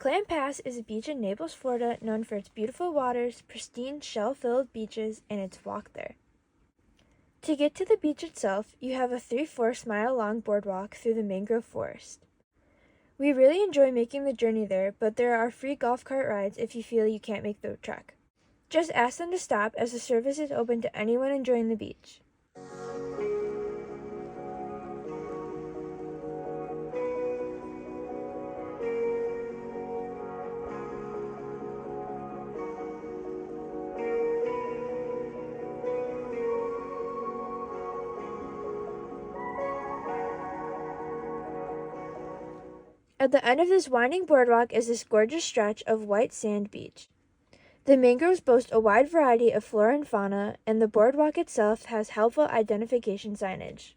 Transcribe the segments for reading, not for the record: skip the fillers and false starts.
Clam Pass is a beach in Naples, Florida, known for its beautiful waters, pristine shell-filled beaches, and its walk there. To get to the beach itself, you have a 3/4 mile long boardwalk through the mangrove forest. We really enjoy making the journey there, but there are free golf cart rides if you feel you can't make the trek. Just ask them to stop, as the service is open to anyone enjoying the beach. At the end of this winding boardwalk is this gorgeous stretch of white sand beach. The mangroves boast a wide variety of flora and fauna, and the boardwalk itself has helpful identification signage.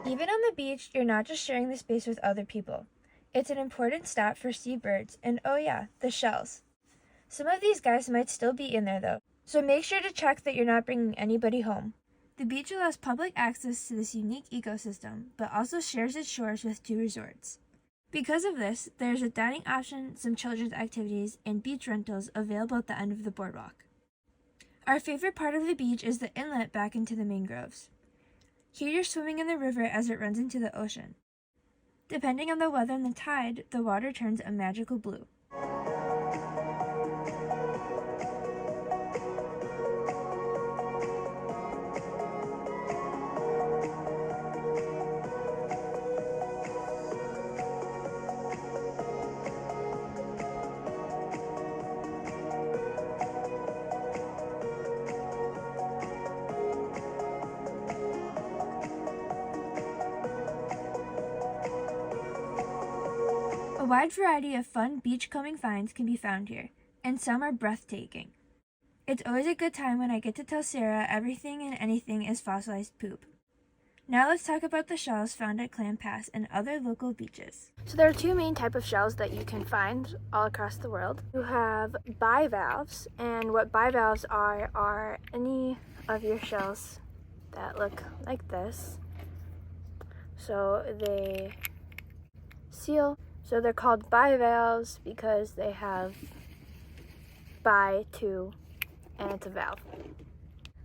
Even on the beach, you're not just sharing the space with other people. It's an important stop for seabirds, and oh yeah, the shells. Some of these guys might still be in there though, so make sure to check that you're not bringing anybody home. The beach allows public access to this unique ecosystem, but also shares its shores with 2 resorts. Because of this, there's a dining option, some children's activities, and beach rentals available at the end of the boardwalk. Our favorite part of the beach is the inlet back into the mangroves. Here you're swimming in the river as it runs into the ocean. Depending on the weather and the tide, the water turns a magical blue. A wide variety of fun beachcombing finds can be found here, and some are breathtaking. It's always a good time when I get to tell Sarah everything and anything is fossilized poop. Now let's talk about the shells found at Clam Pass and other local beaches. So there are 2 main types of shells that you can find all across the world. You have bivalves, and what bivalves are any of your shells that look like this. So they seal. So they're called bivalves because they have bi, 2, and it's a valve.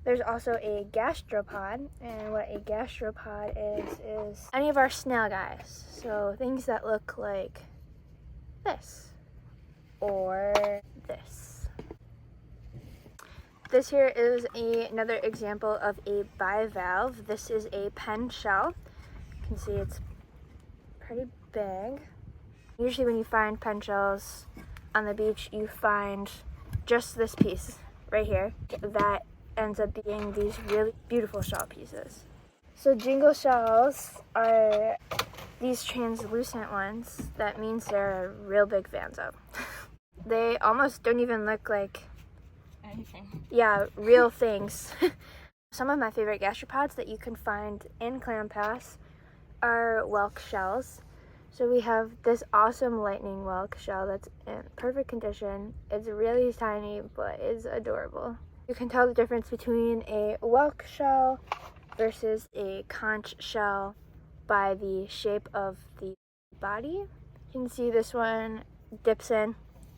There's also a gastropod, and what a gastropod is any of our snail guys. So things that look like this or this. This here is another example of a bivalve. This is a pen shell. You can see it's pretty big. Usually when you find pen shells on the beach, you find just this piece right here that ends up being these really beautiful shell pieces. So jingle shells are these translucent ones. That means they're real big fans of. They almost don't even look like anything. Yeah, real things. Some of my favorite gastropods that you can find in Clam Pass are whelk shells. So we have this awesome lightning whelk shell that's in perfect condition. It's really tiny, but it's adorable. You can tell the difference between a whelk shell versus a conch shell by the shape of the body. You can see this one dips in.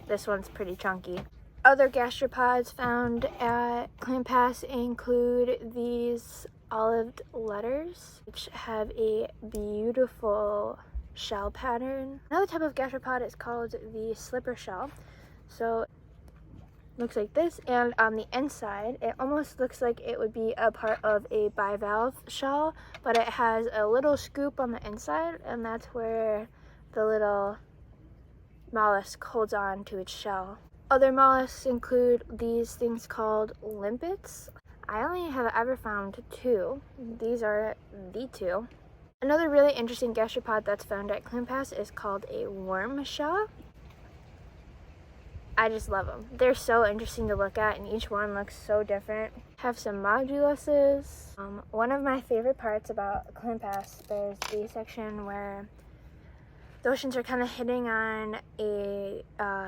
This one's pretty chunky. Other gastropods found at Clam Pass include these olived letters, which have a beautiful shell pattern. Another type of gastropod is called the slipper shell. So it looks like this, and on the inside it almost looks like it would be a part of a bivalve shell, but it has a little scoop on the inside, and that's where the little mollusk holds on to its shell. Other mollusks include these things called limpets. I only have ever found 2. These are the 2. Another really interesting gastropod that's found at Clam Pass is called a worm shell. I just love them. They're so interesting to look at, and each one looks so different. Have some mollusks. One of my favorite parts about Clam Pass, there's the section where the oceans are kind of hitting on a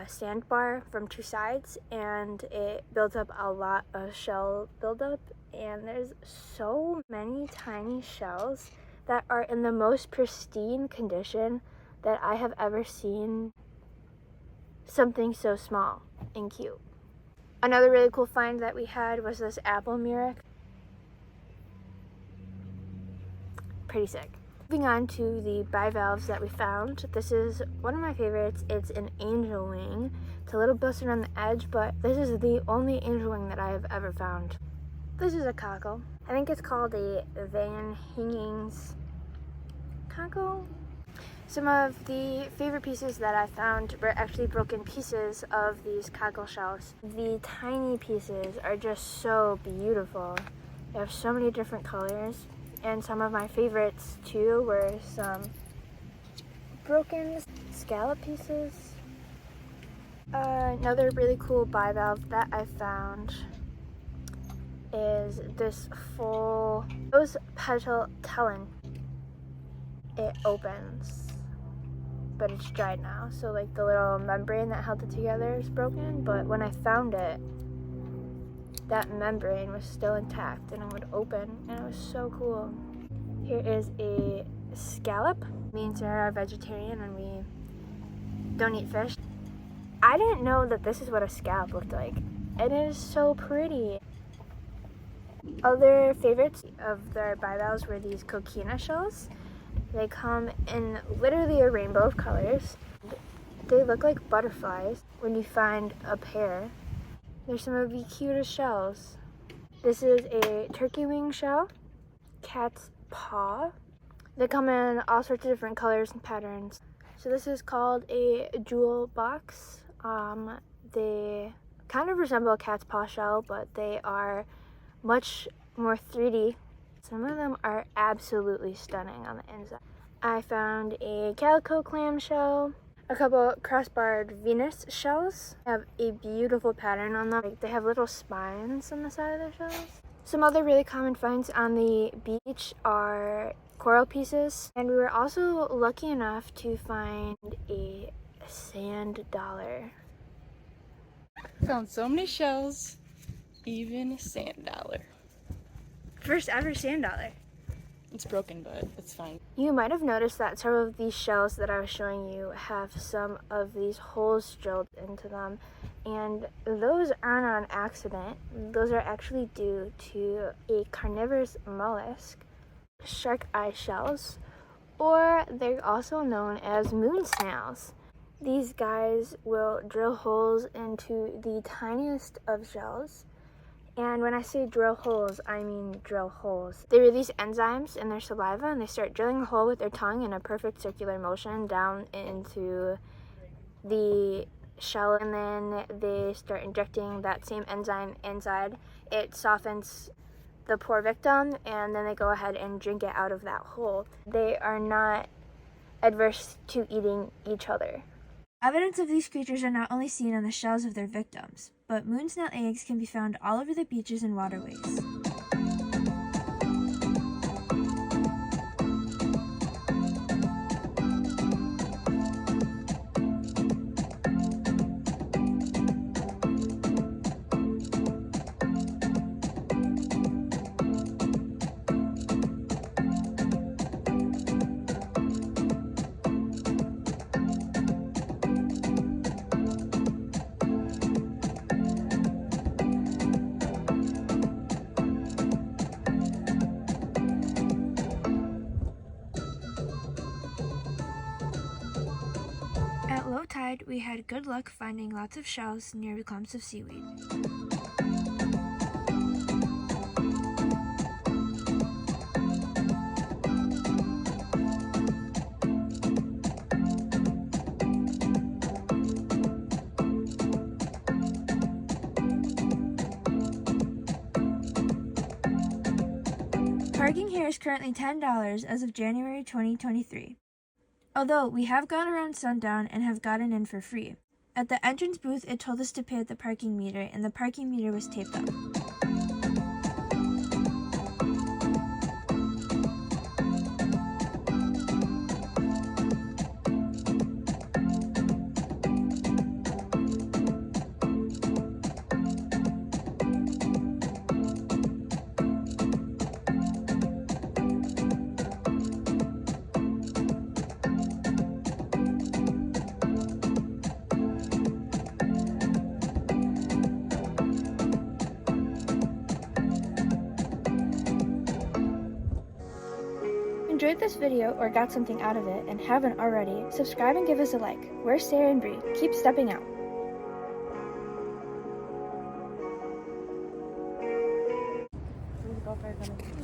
sandbar from 2 sides, and it builds up a lot of shell buildup, and there's so many tiny shells that are in the most pristine condition that I have ever seen something so small and cute. Another really cool find that we had was this apple murex. Pretty sick. Moving on to the bivalves that we found. This is one of my favorites. It's an angel wing. It's a little busted on the edge, but this is the only angel wing that I have ever found. This is a cockle. I think it's called a Van Hingings cockle. Some of the favorite pieces that I found were actually broken pieces of these cockle shells. The tiny pieces are just so beautiful. They have so many different colors. And some of my favorites too were some broken scallop pieces. Another really cool bivalve that I found is this full rose petal tellin. It opens, but it's dried now. So like the little membrane that held it together is broken, but when I found it, that membrane was still intact and it would open, and it was so cool. Here is a scallop. Me and Sarah are vegetarian and we don't eat fish. I didn't know that this is what a scallop looked like. It is so pretty. Other favorites of their bivalves were these coquina shells. They come in literally a rainbow of colors. They look like butterflies when you find a pair. They're some of the cutest shells. This is a turkey wing shell, cat's paw. They come in all sorts of different colors and patterns. So this is called a jewel box. They kind of resemble a cat's paw shell, but they are much more 3D. Some of them are absolutely stunning on the inside. I found a calico clam shell. A couple crossbarred Venus shells have a beautiful pattern on them. They have little spines on the side of their shells. Some other really common finds on the beach are coral pieces, and we were also lucky enough to find a sand dollar. Found so many shells, even a sand dollar. First ever sand dollar. It's broken, but it's fine. You might have noticed that some of these shells that I was showing you have some of these holes drilled into them, and those aren't on accident. Those are actually due to a carnivorous mollusk, shark eye shells, or they're also known as moon snails. These guys will drill holes into the tiniest of shells. And when I say drill holes, I mean drill holes. They release enzymes in their saliva, and they start drilling a hole with their tongue in a perfect circular motion down into the shell, and then they start injecting that same enzyme inside. It softens the poor victim, and then they go ahead and drink it out of that hole. They are not adverse to eating each other. Evidence of these creatures are not only seen on the shells of their victims, but moon snail eggs can be found all over the beaches and waterways. we had good luck finding lots of shells near clumps of seaweed. Parking here is currently $10 as of January 2023. Although we have gone around sundown and have gotten in for free. At the entrance booth, it told us to pay at the parking meter, and the parking meter was taped up. Enjoyed this video or got something out of it and haven't already, subscribe and give us a like. We're Sarah and Bri. Keep stepping out. Where's the golf bag gonna be?